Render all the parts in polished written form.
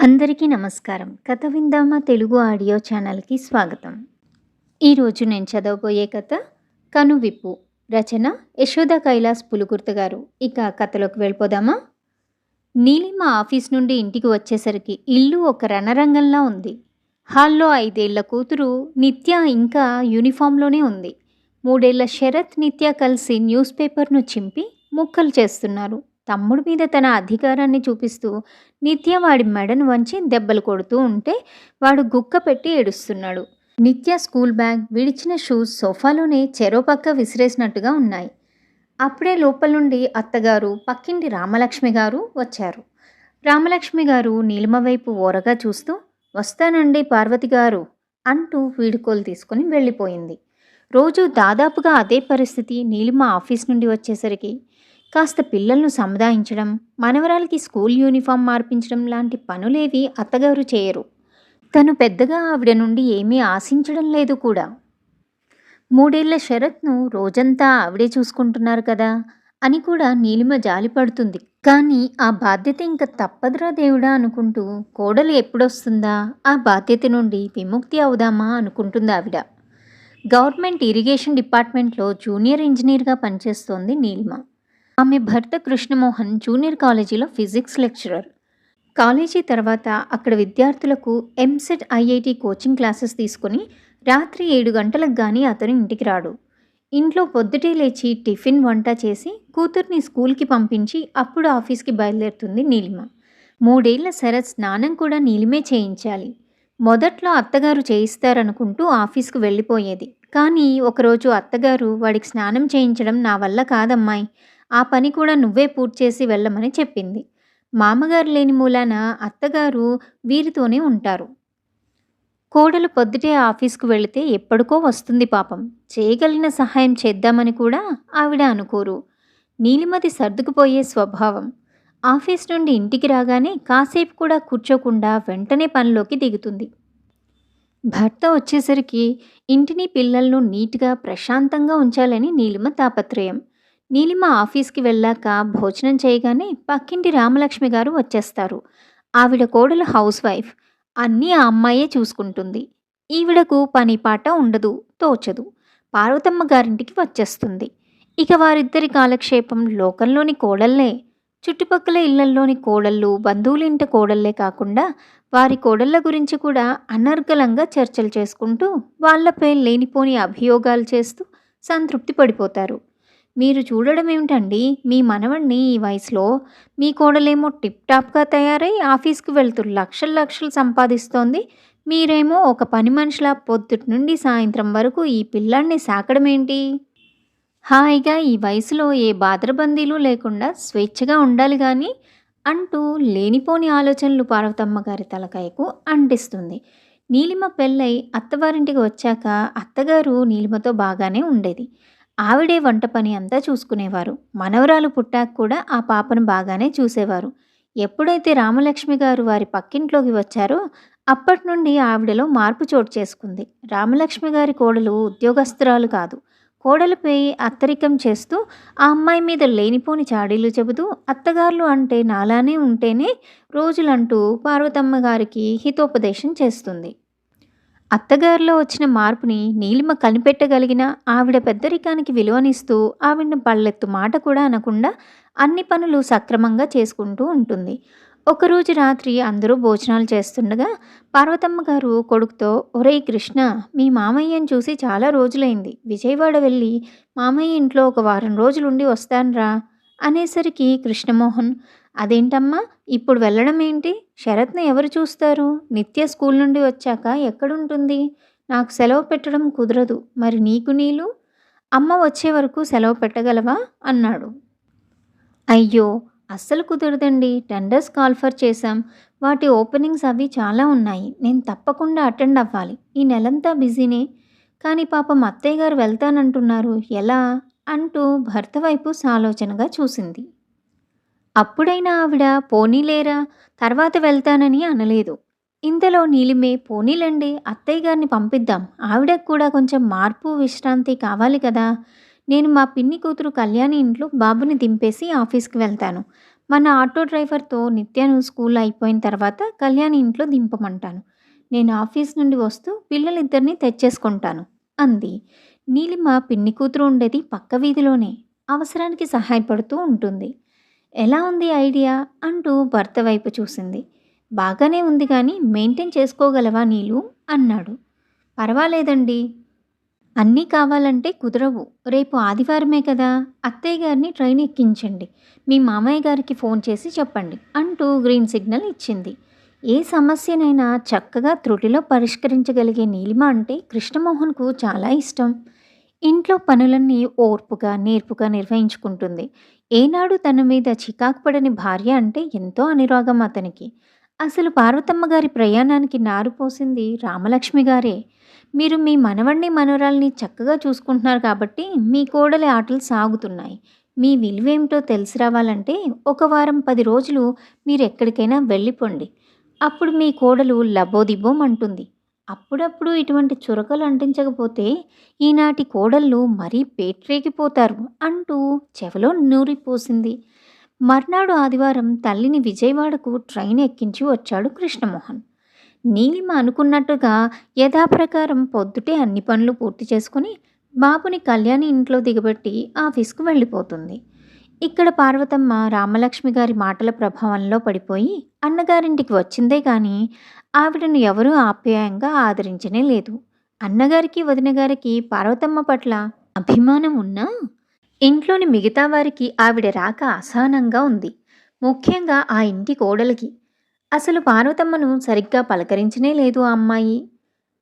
అందరికీ నమస్కారం. కథ విందామా తెలుగు ఆడియో ఛానల్‌కి స్వాగతం. ఈరోజు నేను చదవబోయే కథ 'కనువిప్పు'. రచన యశోద కైలాస్ పులుకుర్తి గారు. ఇక కథలోకి వెళ్ళిపోదామా? నీలిమ ఆఫీస్ నుండి ఇంటికి వచ్చేసరికి ఇల్లు ఒక రణరంగంలా ఉంది. హాల్లో 5 ఏళ్ల కూతురు నిత్య ఇంకా యూనిఫామ్‌లోనే ఉంది. 3 ఏళ్ల శరత్, నిత్య కలిసి న్యూస్ పేపర్‌ను చింపి ముక్కలు చేస్తున్నారు. తమ్ముడి మీద తన అధికారాన్ని చూపిస్తూ నిత్య వాడి మెడను వంచి దెబ్బలు కొడుతూ ఉంటే వాడు గుక్క పెట్టి ఏడుస్తున్నాడు. నిత్య స్కూల్ బ్యాగ్, విడిచిన షూస్ సోఫాలోనే చెరో పక్క విసిరేసినట్టుగా ఉన్నాయి. అప్పుడే లోపల నుండి అత్తగారు, పక్కింటి రామలక్ష్మి గారు వచ్చారు. రామలక్ష్మి గారు నీలిమ వైపు ఓరగా చూస్తూ, "వస్తానండి పార్వతి గారు" అంటూ వీడుకోలు తీసుకుని వెళ్ళిపోయింది. రోజు దాదాపుగా అదే పరిస్థితి. నీలిమ ఆఫీస్ నుండి వచ్చేసరికి కాస్త పిల్లలను సముదాయించడం, మనవరాలకి స్కూల్ యూనిఫామ్ మార్పించడం లాంటి పనులేవి అత్తగారు చేయరు. తను పెద్దగా ఆవిడ నుండి ఏమీ ఆశించడం లేదు కూడా. 3 ఏళ్ల శరత్‌ను రోజంతా ఆవిడే చూసుకుంటున్నారు కదా అని కూడా నీలిమ జాలిపడుతుంది. కానీ ఆ బాధ్యత ఇంక తప్పదురా దేవుడా అనుకుంటూ, కోడలు ఎప్పుడొస్తుందా, ఆ బాధ్యత నుండి విముక్తి అవుదామా అనుకుంటుందావిడ. గవర్నమెంట్ ఇరిగేషన్ డిపార్ట్మెంట్లో జూనియర్ ఇంజనీర్‌గా పనిచేస్తోంది నీలిమ. ఆమె భర్త కృష్ణమోహన్ జూనియర్ కాలేజీలో ఫిజిక్స్ లెక్చరర్. కాలేజీ తర్వాత అక్కడ విద్యార్థులకు ఎంసెట్, ఐఐటి కోచింగ్ క్లాసెస్ తీసుకుని రాత్రి 7 గంటలకు గానీ అతను ఇంటికి రాడు. ఇంట్లో పొద్దుటే లేచి టిఫిన్, వంట చేసి కూతుర్ని స్కూల్కి పంపించి అప్పుడు ఆఫీస్కి బయలుదేరుతుంది నీలిమ. 3 ఏళ్ల శరత్ స్నానం కూడా నీలిమే చేయించాలి. మొదట్లో అత్తగారు చేయిస్తారనుకుంటూ ఆఫీస్కు వెళ్ళిపోయేది. కానీ ఒకరోజు అత్తగారు, "వాడికి స్నానం చేయించడం నా వల్ల కాదమ్మాయి, ఆ పని కూడా నువ్వే పూర్తి చేసి వెళ్ళమని" చెప్పింది. మామగారు లేని మూలాన అత్తగారు వీరితోనే ఉంటారు. కోడలు పొద్దుటే ఆఫీస్కు వెళితే ఎప్పటికో వస్తుంది పాపం. చేయగలిగిన సహాయం చేద్దామని కూడా ఆవిడ అనుకోరు. నీలిమది సర్దుకుపోయే స్వభావం. ఆఫీస్ నుండి ఇంటికి రాగానే కాసేపు కూడా కూర్చోకుండా వెంటనే పనిలోకి దిగుతుంది. భర్త వచ్చేసరికి ఇంటిని, పిల్లలను నీట్‌గా, ప్రశాంతంగా ఉంచాలని నీలిమ తాపత్రయం. నీలిమ ఆఫీస్‌కి వెళ్ళాక భోజనం చేయగానే పక్కింటి రామలక్ష్మి గారు వచ్చేస్తారు. ఆవిడ కోడలు హౌస్ వైఫ్. అన్నీ ఆ అమ్మాయే చూసుకుంటుంది. ఈవిడకు పని పాట ఉండదు, తోచదు. పార్వతమ్మ గారింటికి వచ్చేస్తుంది. ఇక వారిద్దరి కాలక్షేపం లోకంలోని కోడళ్ళే. చుట్టుపక్కల ఇళ్లల్లోని కోడళ్ళు, బంధువులింట కోడళ్ళే కాకుండా వారి కోడళ్ళ గురించి కూడా అనర్గళంగా చర్చలు చేసుకుంటూ, వాళ్లపై లేనిపోని అభియోగాలు చేస్తూ సంతృప్తి పడిపోతారు. "మీరు చూడడం ఏమిటండి, మీ మనవణ్ణి ఈ వయసులో, మీ కోడలేమో టిప్ టాప్గా తయారై ఆఫీస్కి వెళ్తూ లక్షలు లక్షలు సంపాదిస్తోంది. మీరేమో ఒక పని మనిషిలా పొద్దుటి నుండి సాయంత్రం వరకు ఈ పిల్లాన్ని సాకడమేంటి? హాయిగా ఈ వయసులో ఏ బాదరబందీలు లేకుండా స్వేచ్ఛగా ఉండాలి గాని" అంటూ లేనిపోని ఆలోచనలు పార్వతమ్మ గారి తలకాయకు అంటిస్తుంది. నీలిమ పెళ్ళై అత్తవారింటికి వచ్చాక అత్తగారు నీలిమతో బాగానే ఉండేది. ఆవిడే వంట పని అంతా చూసుకునేవారు. మనవరాలు పుట్టాక కూడా ఆ పాపను బాగానే చూసేవారు. ఎప్పుడైతే రామలక్ష్మి గారు వారి పక్కింట్లోకి వచ్చారో అప్పటి నుండి ఆవిడలో మార్పు చోటు చేసుకుంది. రామలక్ష్మి గారి కోడలు ఉద్యోగస్తురాలు కాదు. కోడలిపై అత్తరికం చేస్తూ ఆ అమ్మాయి మీద లేనిపోని చాడీలు చెబుతూ, అత్తగారులు అంటే నాలానే ఉంటేనే రోజులంటూ పార్వతమ్మ గారికి హితోపదేశం చేస్తుంది. అత్తగారిలో వచ్చిన మార్పుని నీలిమ కనిపెట్టగలిగిన ఆవిడ పెద్దరికానికి విలువనిస్తూ ఆవిడను పళ్ళెత్తు మాట కూడా అనకుండా అన్ని పనులు సక్రమంగా చేసుకుంటూ ఉంటుంది. ఒకరోజు రాత్రి అందరూ భోజనాలు చేస్తుండగా పార్వతమ్మ గారు కొడుకుతో, "ఒరేయ్ కృష్ణ, మీ మామయ్యను చూసి చాలా రోజులైంది. విజయవాడ వెళ్ళి మామయ్య ఇంట్లో ఒక వారం రోజులుండి వస్తానురా" అనేసరికి కృష్ణమోహన్, "అదేంటమ్మా, ఇప్పుడు వెళ్ళడం ఏంటి? శరత్‌ని ఎవరు చూస్తారు? నిత్య స్కూల్ నుండి వచ్చాక ఎక్కడుంటుంది? నాకు సెలవు పెట్టడం కుదరదు. మరి నీకు నీలు? అమ్మ వచ్చే వరకు సెలవు పెట్టగలవా?" అన్నాడు. "అయ్యో, అస్సలు కుదరదండి. టెండర్స్ కాల్ఫర్ చేశాం. వాటి ఓపెనింగ్స్ అవి చాలా ఉన్నాయి. నేను తప్పకుండా అటెండ్ అవ్వాలి. ఈ నెలంతా బిజీనే. కానీ పాపం అత్తయ్య గారు వెళ్తానంటున్నారు. ఎలా?" అంటూ భర్త వైపు సాలోచనగా చూసింది. అప్పుడైనా ఆవిడ పోనీలేరా, తర్వాత వెళ్తానని అనలేదు. ఇంతలో నీలిమే, "పోనీలండి, అత్తయ్య గారిని పంపిద్దాం. ఆవిడకు కూడా కొంచెం మార్పు, విశ్రాంతి కావాలి కదా. నేను మా పిన్ని కూతురు కళ్యాణి ఇంట్లో బాబుని దింపేసి ఆఫీస్కి వెళ్తాను. మన ఆటో డ్రైవర్తో నిత్యను స్కూల్ అయిపోయిన తర్వాత కళ్యాణి ఇంట్లో దింపమంటాను. నేను ఆఫీస్ నుండి వస్తూ పిల్లలిద్దరిని తెచ్చేసుకుంటాను అంది. నీలిమ పిన్ని కూతురు ఉండేది పక్క వీధిలోనే. అవసరానికి సహాయపడుతూ ఉంటుంది. ఎలా ఉంది ఐడియా అంటూ భర్త వైపు చూసింది. బాగానే ఉంది కానీ మెయింటైన్ చేసుకోగలవా నీలు అన్నాడు. పర్వాలేదండి. అన్నీ కావాలంటే కుదరవు. రేపు ఆదివారమే కదా! అత్తయ్య గారిని ట్రైన్ ఎక్కించండి. మీ మామయ్య గారికి ఫోన్ చేసి చెప్పండి అంటూ గ్రీన్ సిగ్నల్ ఇచ్చింది. ఏ సమస్యనైనా చక్కగా త్రుటిలో పరిష్కరించగలిగే నీలిమ అంటే కృష్ణమోహన్కు చాలా ఇష్టం. ఇంట్లో పనులన్నీ ఓర్పుగా, నేర్పుగా నిర్వహించుకుంటుంది. ఏనాడు తన మీద చికాకు పడని భార్య అంటే ఎంతో అనురాగం అతనికి. అసలు పార్వతమ్మ గారి ప్రయాణానికి నారు పోసింది రామలక్ష్మి గారే. మీరు మీ మనవణ్ణి, మనవరాల్ని చక్కగా చూసుకుంటున్నారు కాబట్టి మీ కోడలి ఆటలు సాగుతున్నాయి. మీ విలువేమిటో తెలిసి రావాలంటే ఒక వారం 10 రోజులు మీరెక్కడికైనా వెళ్ళిపోండి. అప్పుడు మీ కోడలు లబోదిబోమంటుంది. అప్పుడప్పుడు ఇటువంటి చురకలు అంటించకపోతే ఈనాటి కోడళ్ళు మరీ పేట్రేగిపోతారు అంటూ చెవిలో నూరిపోసింది. మర్నాడు ఆదివారం తల్లిని విజయవాడకు ట్రైన్ ఎక్కించి వచ్చాడు కృష్ణమోహన్. నీలిమ అనుకున్నట్టుగా యథాప్రకారం పొద్దుటే అన్ని పనులు పూర్తి చేసుకుని బాబుని కళ్యాణి ఇంట్లో దిగబెట్టి ఆఫీస్కు వెళ్ళిపోతుంది. ఇక్కడ పార్వతమ్మ రామలక్ష్మి గారి మాటల ప్రభావంలో పడిపోయి అన్నగారింటికి వచ్చిందే కానీ ఆవిడను ఎవరూ ఆప్యాయంగా ఆదరించనే లేదు. అన్నగారికి వదినగారికి పార్వతమ్మ పట్ల అభిమానం ఉన్నా ఇంట్లోని మిగతా వారికి ఆవిడ రాక అసహనంగా ఉంది. ముఖ్యంగా ఆ ఇంటి కోడలికి. అసలు పార్వతమ్మను సరిగ్గా పలకరించనే లేదు ఆ అమ్మాయి.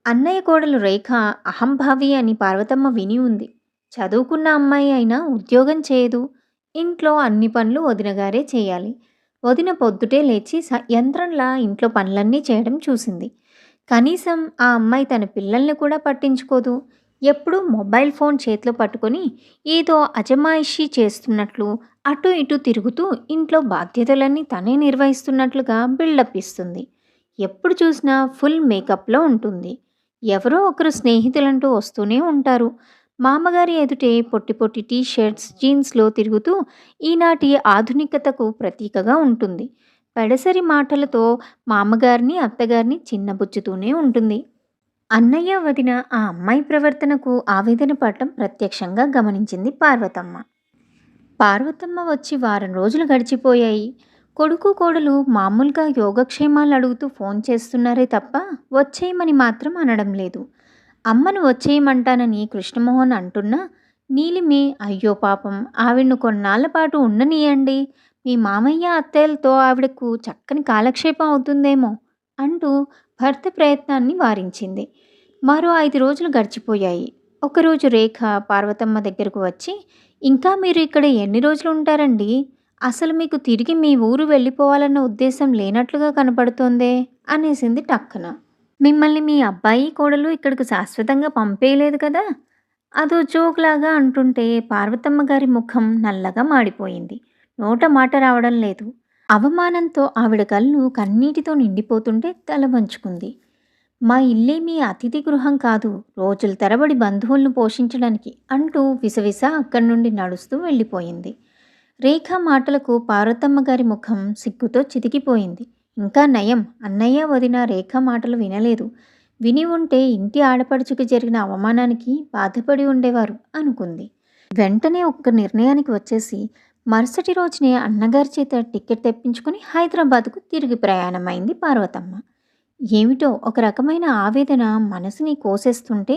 అన్నయ్య కోడలు రేఖ అహంభావి అని పార్వతమ్మ విని ఉంది. చదువుకున్న అమ్మాయి అయినా ఉద్యోగం చేయదు. ఇంట్లో అన్ని పనులు వదినగారే చేయాలి. వదిన పొద్దుటే లేచి యంత్రంలా ఇంట్లో పనులన్నీ చేయడం చూసింది. కనీసం ఆ అమ్మాయి తన పిల్లల్ని కూడా పట్టించుకోదు. ఎప్పుడూ మొబైల్ ఫోన్ చేతిలో పట్టుకొని ఏదో అజమాయిషీ చేస్తున్నట్లు అటు ఇటు తిరుగుతూ ఇంట్లో బాధ్యతలన్నీ తనే నిర్వహిస్తున్నట్లుగా బిల్డప్ ఇస్తుంది. ఎప్పుడు చూసినా ఫుల్ మేకప్లో ఉంటుంది. ఎవరో ఒకరు స్నేహితులంటూ వస్తూనే ఉంటారు. మామగారి ఎదుటే పొట్టి పొట్టి టీ షర్ట్స్, జీన్స్లో తిరుగుతూ ఈనాటి ఆధునికతకు ప్రతీకగా ఉంటుంది. పెడసరి మాటలతో మామగారిని, అత్తగారిని చిన్నబుచ్చుతూనే ఉంటుంది. అన్నయ్య, వదిన ఆ అమ్మాయి ప్రవర్తనకు ఆవేదన పడటం ప్రత్యక్షంగా గమనించింది పార్వతమ్మ. పార్వతమ్మ వచ్చి వారం రోజులు గడిచిపోయాయి. కొడుకు కోడలు మామూలుగా యోగక్షేమాలు అడుగుతూ ఫోన్ చేస్తున్నారే తప్ప వచ్చేయమని మాత్రం అనడం లేదు. అమ్మను వచ్చేయమంటానని కృష్ణమోహన్ అంటున్నా నీలిమే అయ్యో పాపం ఆవిడను కొన్నాళ్ల పాటు ఉండనీయండి, మీ మామయ్య అత్తయ్యలతో ఆవిడకు చక్కని కాలక్షేపం అవుతుందేమో అంటూ భర్త ప్రయత్నాన్ని వారించింది. మరో 5 రోజులు గడిచిపోయాయి. ఒకరోజు రేఖ పార్వతమ్మ దగ్గరకు వచ్చి, ఇంకా మీరు ఇక్కడ ఎన్ని రోజులు ఉంటారండి? అసలు మీకు తిరిగి మీ ఊరు వెళ్ళిపోవాలన్న ఉద్దేశం లేనట్లుగా కనపడుతోందే అనేసింది టక్కున. మిమ్మల్ని మీ అబ్బాయి కోడలు ఇక్కడికి శాశ్వతంగా పంపేయలేదు కదా? అదో జోక్లాగా అంటుంటే పార్వతమ్మ గారి ముఖం నల్లగా మాడిపోయింది. నోట మాట రావడం లేదు. అవమానంతో ఆవిడ కళ్ళు కన్నీటితో నిండిపోతుంటే తల వంచుకుంది. మా ఇల్లేమీ అతిథి గృహం కాదు, రోజుల తరబడి బంధువులను పోషించడానికి అంటూ విసవిస అక్కడి నుండి నడుస్తూ వెళ్ళిపోయింది. రేఖ మాటలకు పార్వతమ్మ గారి ముఖం సిగ్గుతో చితికిపోయింది. ఇంకా నయం, అన్నయ్య వదిన రేఖ మాటలు వినలేదు. విని ఉంటే ఇంటి ఆడపడుచుకి జరిగిన అవమానానికి బాధపడి ఉండేవారు అనుకుంది. వెంటనే ఒక్క నిర్ణయానికి వచ్చేసి మరుసటి రోజునే అన్నగారి చేత టికెట్ తెప్పించుకుని హైదరాబాద్కు తిరిగి ప్రయాణమైంది పార్వతమ్మ. ఏమిటో ఒక రకమైన ఆవేదన మనసుని కోసేస్తుంటే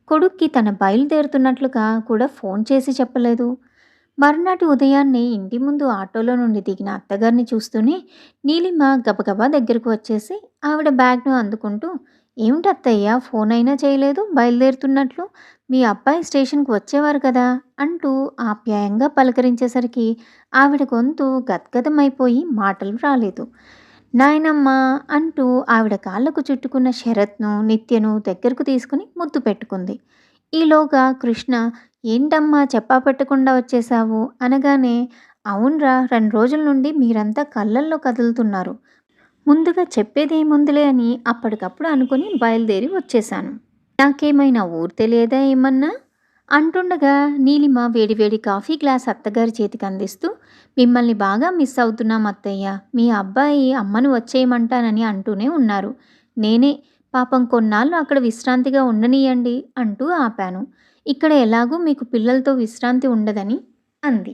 కొడుక్కి తన బయలుదేరుతున్నట్లుగా కూడా ఫోన్ చేసి చెప్పలేదు. మర్నాటి ఉదయాన్నే ఇంటి ముందు ఆటోలో నుండి దిగిన అత్తగారిని చూస్తూనే నీలిమ గబగబా దగ్గరకు వచ్చేసి ఆవిడ బ్యాగ్ను అందుకుంటూ, ఏమిటి అత్తయ్య ఫోన్ అయినా చేయలేదు, బయలుదేరుతున్నట్లు? మీ అబ్బాయి స్టేషన్కి వచ్చేవారు కదా అంటూ ఆప్యాయంగా పలకరించేసరికి ఆవిడ గొంతు గద్గదమైపోయి మాటలు రాలేదు. నాయనమ్మ అంటూ ఆవిడ కాళ్లకు చుట్టుకున్న శరత్ను, నిత్యను దగ్గరకు తీసుకుని ముద్దు పెట్టుకుంది. ఈలోగా కృష్ణ, ఏంటమ్మా చెప్పా పెట్టకుండా వచ్చేశావు అనగానే, అవునరా, 2 రోజుల నుండి మీరంతా కళ్ళల్లో కదులుతున్నారు. ముందుగా చెప్పేదేముందిలే అని అప్పటికప్పుడు అనుకుని బయలుదేరి వచ్చేశాను. నాకేమైనా ఊరు తెలియదా ఏమన్నా? అంటుండగా నీలిమ వేడివేడి కాఫీ గ్లాస్ అత్తగారి చేతికి అందిస్తూ, మిమ్మల్ని బాగా మిస్ అవుతున్నాం అత్తయ్య. మీ అబ్బాయి అమ్మను వచ్చేయమంటానని అంటూనే ఉన్నారు. నేనే పాపం కొన్నాళ్ళు అక్కడ విశ్రాంతిగా ఉండనీయండి అంటూ ఆపాను. ఇక్కడ ఎలాగూ మీకు పిల్లలతో విశ్రాంతి ఉండదని అంది.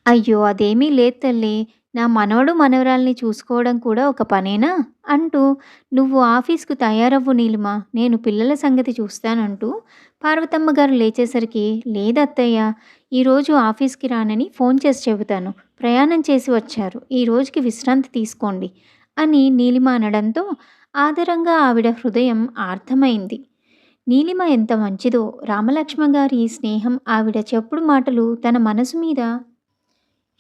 అయ్యో! అదేమీ లేదు తల్లీ. నా మనవడు, మనవరాల్ని చూసుకోవడం కూడా ఒక పనేనా? అంటూ నువ్వు ఆఫీస్‌కు తయారవ్వు నీలిమా, నేను పిల్లల సంగతి చూస్తానంటూ పార్వతమ్మ గారు లేచేసరికి, లేదత్తయ్య, ఈరోజు ఆఫీస్‌కి రానని ఫోన్ చేసి చెబుతాను. ప్రయాణం చేసి వచ్చారు. ఈ రోజుకి విశ్రాంతి తీసుకోండి అని నీలిమ అనడంతో ఆదరంగా ఆవిడ హృదయం ఆర్ద్రమైంది. నీలిమ ఎంత మంచిదో! రామలక్ష్మ గారి స్నేహం, ఆవిడ చెప్పుడు మాటలు తన మనసు మీద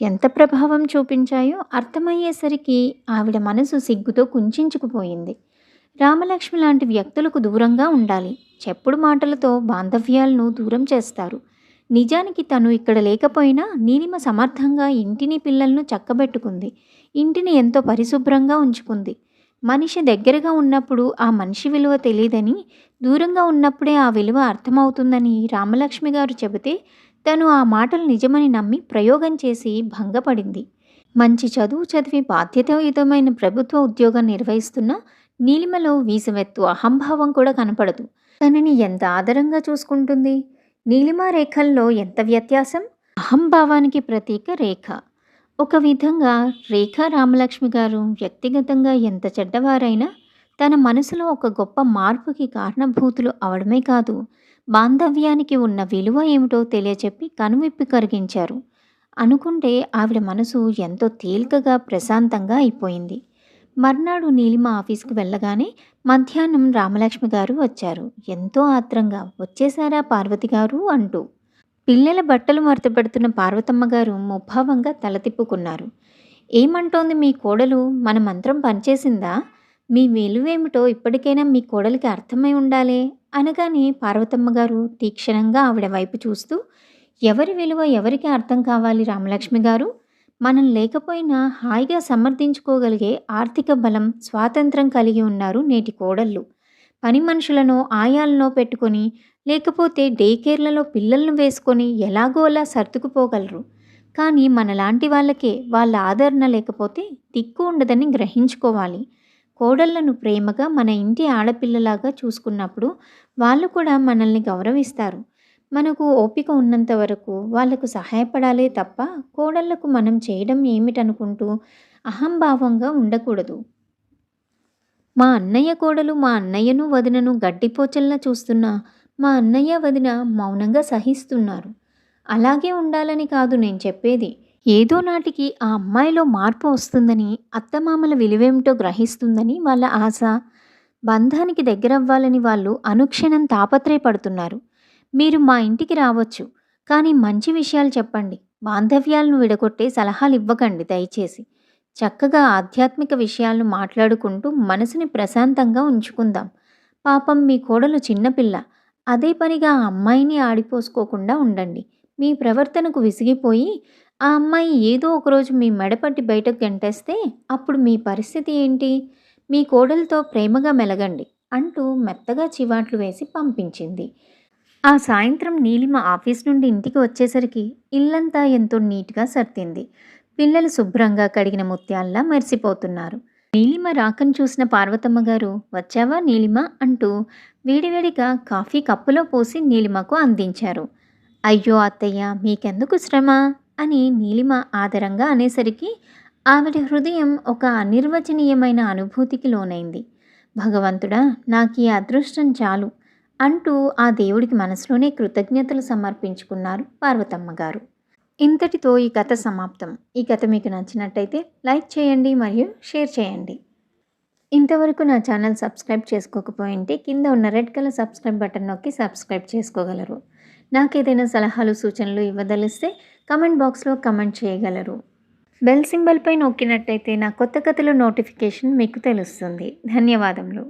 ఎంత ప్రభావం చూపించాయో అర్థమయ్యేసరికి ఆవిడ మనసు సిగ్గుతో కుంచించుకుపోయింది. రామలక్ష్మి లాంటి వ్యక్తులకు దూరంగా ఉండాలి. చెప్పుడు మాటలతో బాంధవ్యాలను దూరం చేస్తారు. నిజానికి తను ఇక్కడ లేకపోయినా నీలిమ సమర్థంగా ఇంటిని, పిల్లలను చక్కబెట్టుకుంది. ఇంటిని ఎంతో పరిశుభ్రంగా ఉంచుకుంది. మనిషి దగ్గరగా ఉన్నప్పుడు ఆ మనిషి విలువ తెలియదని, దూరంగా ఉన్నప్పుడే ఆ విలువ అర్థమవుతుందని రామలక్ష్మి గారు చెబితే తను ఆ మాటలు నిజమని నమ్మి ప్రయోగం చేసి భంగపడింది. మంచి చదువు చదివి బాధ్యతాయుతమైన ప్రభుత్వ ఉద్యోగం నిర్వహిస్తున్న నీలిమలో వీసమెత్తు అహంభావం కూడా కనపడదు. తనని ఎంత ఆదరంగా చూసుకుంటుంది. నీలిమ రేఖల్లో ఎంత వ్యత్యాసం! అహంభావానికి ప్రతీక రేఖ. ఒక విధంగా రేఖ రామలక్ష్మి గారు వ్యక్తిగతంగా ఎంత చెడ్డవారైనా తన మనసులో ఒక గొప్ప మార్పుకి కారణభూతులు అవడమే కాదు, బాంధవ్యానికి ఉన్న విలువ ఏమిటో తెలియచెప్పి కనువిప్పి కరిగించారు. అనుకుంటే ఆవిడ మనసు ఎంతో తేలికగా, ప్రశాంతంగా అయిపోయింది. మర్నాడు నీలిమ ఆఫీస్కి వెళ్ళగానే మధ్యాహ్నం రామలక్ష్మి గారు వచ్చారు. ఎంతో ఆత్రంగా, వచ్చేశారా పార్వతి గారు అంటూ. పిల్లల బట్టలు మడతపెడుతున్న పార్వతమ్మ గారు ముభావంగా తల తిప్పుకున్నారు. ఏమంటోంది మీ కోడలు? మన మంత్రం పనిచేసిందా? మీ విలువేమిటో ఇప్పటికైనా మీ కోడలికి అర్థమై ఉండాలే అనగానే పార్వతమ్మ గారు తీక్షణంగా ఆవిడ వైపు చూస్తూ, ఎవరి విలువ ఎవరికి అర్థం కావాలి రామలక్ష్మి గారు? మనం లేకపోయినా హాయిగా సమర్థించుకోగలిగే ఆర్థిక బలం, స్వాతంత్రం కలిగి ఉన్నారు నేటి కోడళ్ళు. పని మనుషులనో ఆయాలనో పెట్టుకొని, లేకపోతే డే కేర్లలో పిల్లలను వేసుకొని ఎలాగో అలా సర్దుకుపోగలరు. కానీ మనలాంటి వాళ్ళకే వాళ్ళ ఆదరణ లేకపోతే దిక్కు ఉండదని గ్రహించుకోవాలి. కోడళ్లను ప్రేమగా మన ఇంటి ఆడపిల్లలాగా చూసుకున్నప్పుడు వాళ్ళు కూడా మనల్ని గౌరవిస్తారు. మనకు ఓపిక ఉన్నంత వరకు వాళ్లకు సహాయపడాలే తప్ప కోడళ్లకు మనం చేయడం ఏమిటనుకుంటూ అహంభావంగా ఉండకూడదు. మా అన్నయ్య కోడలు మా అన్నయ్యను వదినను గడ్డిపోచల్లా చూస్తున్నా మా అన్నయ్య వదిన మౌనంగా సహిస్తున్నారు. అలాగే ఉండాలని కాదు నేను చెప్పేది. ఏదో నాటికి ఆ అమ్మాయిలో మార్పు వస్తుందని, అత్తమామల విలువేమిటో గ్రహిస్తుందని వాళ్ళ ఆశ. బంధానికి దగ్గరవ్వాలని వాళ్ళు అనుక్షణం తాపత్రయపడుతున్నారు. మీరు మా ఇంటికి రావచ్చు, కానీ మంచి విషయాలు చెప్పండి. బాంధవ్యాలను విడగొట్టే సలహాలు ఇవ్వకండి దయచేసి. చక్కగా ఆధ్యాత్మిక విషయాలను మాట్లాడుకుంటూ మనసుని ప్రశాంతంగా ఉంచుకుందాం. పాపం మీ కోడలు చిన్నపిల్ల. అదే పనిగా ఆ అమ్మాయిని ఆడిపోసుకోకుండా ఉండండి. మీ ప్రవర్తనకు విసిగిపోయి ఆ అమ్మాయి ఏదో ఒకరోజు మీ మెడపట్టి బయటకు గెంటేస్తే అప్పుడు మీ పరిస్థితి ఏంటి? మీ కోడలతో ప్రేమగా మెలగండి అంటూ మెత్తగా చివాట్లు వేసి పంపించింది. ఆ సాయంత్రం నీలిమ ఆఫీస్ నుండి ఇంటికి వచ్చేసరికి ఇల్లంతా ఎంతో నీట్గా సర్దింది. పిల్లలు శుభ్రంగా కడిగిన ముత్యాల్లా మెరిసిపోతున్నారు. నీలిమ రాకను చూసిన పార్వతమ్మ గారు, వచ్చావా నీలిమ అంటూ వేడివేడిగా కాఫీ కప్పులో పోసి నీలిమకు అందించారు. అయ్యో అత్తయ్య, మీకెందుకు శ్రమ అని నీలిమ ఆదరంగా అనేసరికి ఆవిడ హృదయం ఒక అనిర్వచనీయమైన అనుభూతికి లోనైంది. భగవంతుడా, నాకు ఈ అదృష్టం చాలు అంటూ ఆ దేవుడికి మనసులోనే కృతజ్ఞతలు సమర్పించుకున్నారు పార్వతమ్మ గారు. ఇంతటితో ఈ కథ సమాప్తం. ఈ కథ మీకు నచ్చినట్టయితే లైక్ చేయండి మరియు షేర్ చేయండి. ఇంతవరకు నా ఛానల్ సబ్స్క్రైబ్ చేసుకోకపోయింటే కింద ఉన్న రెడ్ కలర్ సబ్స్క్రైబ్ బటన్ నొక్కి సబ్స్క్రైబ్ చేసుకోగలరు. నాకేదైనా సలహాలు సూచనలు ఇవ్వదలిస్తే కమెంట్ బాక్స్లో కమెంట్ చేయగలరు. బెల్ సింబల్పై నొక్కినట్టయితే నా కొత్త కథల నోటిఫికేషన్ మీకు తెలుస్తుంది. ధన్యవాదములు.